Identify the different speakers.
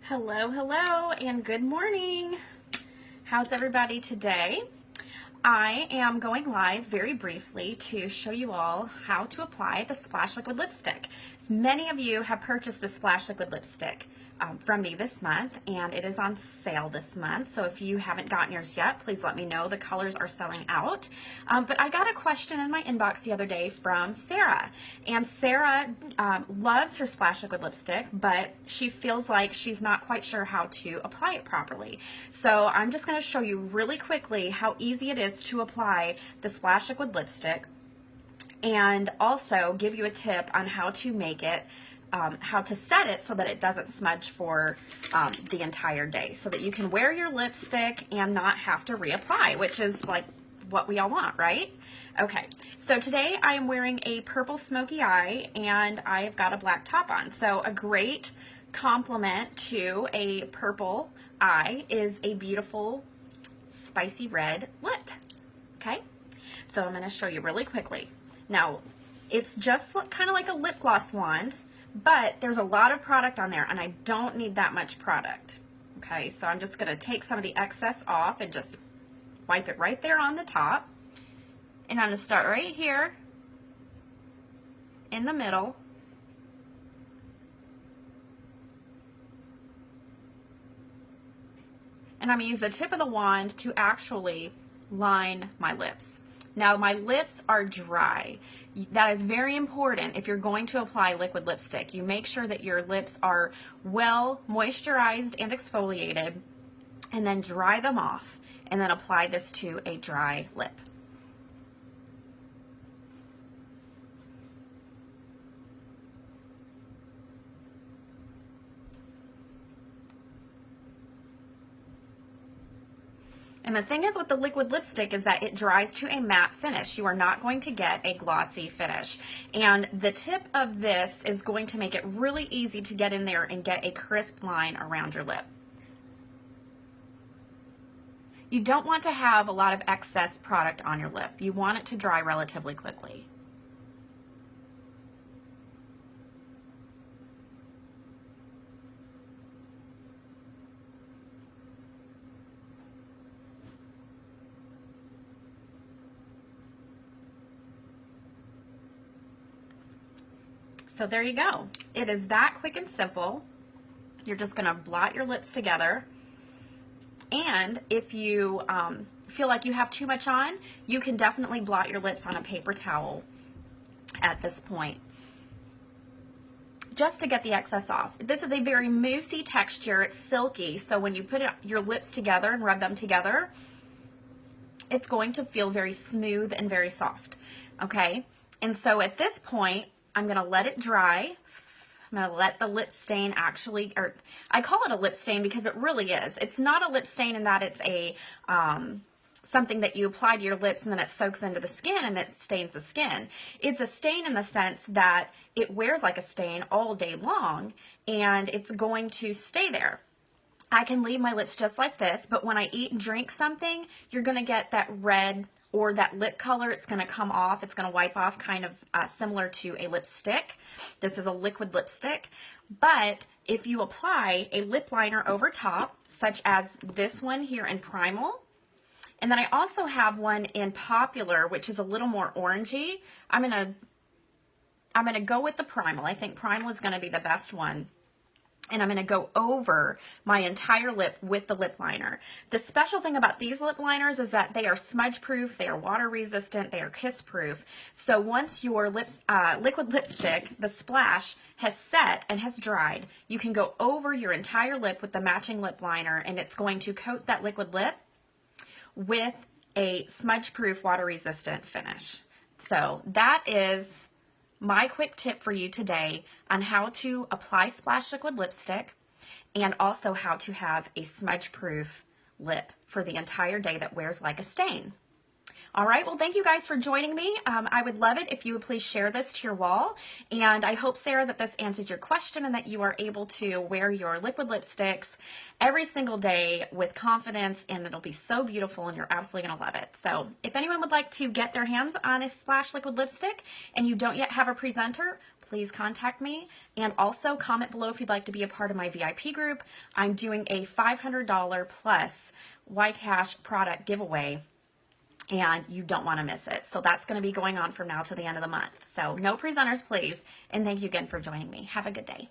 Speaker 1: Hello, hello, and good morning. How's everybody today? I am going live very briefly to show you all how to apply the Splash Liquid Lipstick. Many of you have purchased the Splash Liquid Lipstick from me this month, and it is on sale this month. So if you haven't gotten yours yet, please let me know. The colors are selling out. But I got a question in my inbox the other day from Sarah, and Sarah loves her Splash Liquid Lipstick, but she feels like she's not quite sure how to apply it properly. So I'm just going to show you really quickly how easy it is to apply the Splash Liquid Lipstick, and also give you a tip on how to make it, how to set it so that it doesn't smudge for the entire day, so that you can wear your lipstick and not have to reapply, which is like what we all want, right? Okay, so today I am wearing a purple smoky eye and I've got a black top on. So a great complement to a purple eye is a beautiful spicy red lip. Okay, so I'm going to show you really quickly. Now, it's just kind of like a lip gloss wand, but there's a lot of product on there and I don't need that much product. Okay, so I'm just going to take some of the excess off and just wipe it right there on the top. And I'm going to start right here in the middle. And I'm going to use the tip of the wand to actually line my lips. Now my lips are dry. That is very important if you're going to apply liquid lipstick. You make sure that your lips are well moisturized and exfoliated, and then dry them off, and then apply this to a dry lip. And the thing is with the liquid lipstick is that it dries to a matte finish. You are not going to get a glossy finish. And the tip of this is going to make it really easy to get in there and get a crisp line around your lip. You don't want to have a lot of excess product on your lip. You want it to dry relatively quickly. So there you go. It is that quick and simple. You're just going to blot your lips together. And if you feel like you have too much on, you can definitely blot your lips on a paper towel at this point, just to get the excess off. This is a very moussey texture. It's silky, so when you put your lips together and rub them together, it's going to feel very smooth and very soft. Okay? And so at this point, I'm going to let it dry. I'm going to let the lip stain actually, or I call it a lip stain because it really is. It's not a lip stain in that it's a something that you apply to your lips and then it soaks into the skin and it stains the skin. It's a stain in the sense that it wears like a stain all day long and it's going to stay there. I can leave my lips just like this, but when I eat and drink something, you're going to get that red or that lip color. It's going to come off. It's going to wipe off, kind of similar to a lipstick. This is a liquid lipstick. But if you apply a lip liner over top, such as this one here in Primal, and then I also have one in Popular, which is a little more orangey, I'm going to go with the Primal. I think Primal is going to be the best one. And I'm going to go over my entire lip with the lip liner. The special thing about these lip liners is that they are smudge proof, they are water resistant, they are kiss proof. So once your liquid lipstick, the splash, has set and has dried, you can go over your entire lip with the matching lip liner and it's going to coat that liquid lip with a smudge proof, water resistant finish. So that is my quick tip for you today on how to apply Splash Liquid Lipstick and also how to have a smudge proof lip for the entire day that wears like a stain. All right, well, thank you guys for joining me. I would love it if you would please share this to your wall. And I hope, Sarah, that this answers your question and that you are able to wear your liquid lipsticks every single day with confidence, and it'll be so beautiful and you're absolutely gonna love it. So if anyone would like to get their hands on a Splash Liquid Lipstick and you don't yet have a presenter, please please contact me. And also comment below if you'd like to be a part of my VIP group. I'm doing a $500 plus Y-Cash product giveaway, and you don't want to miss it. So that's going to be going on from now to the end of the month. So no presenters, please. And thank you again for joining me. Have a good day.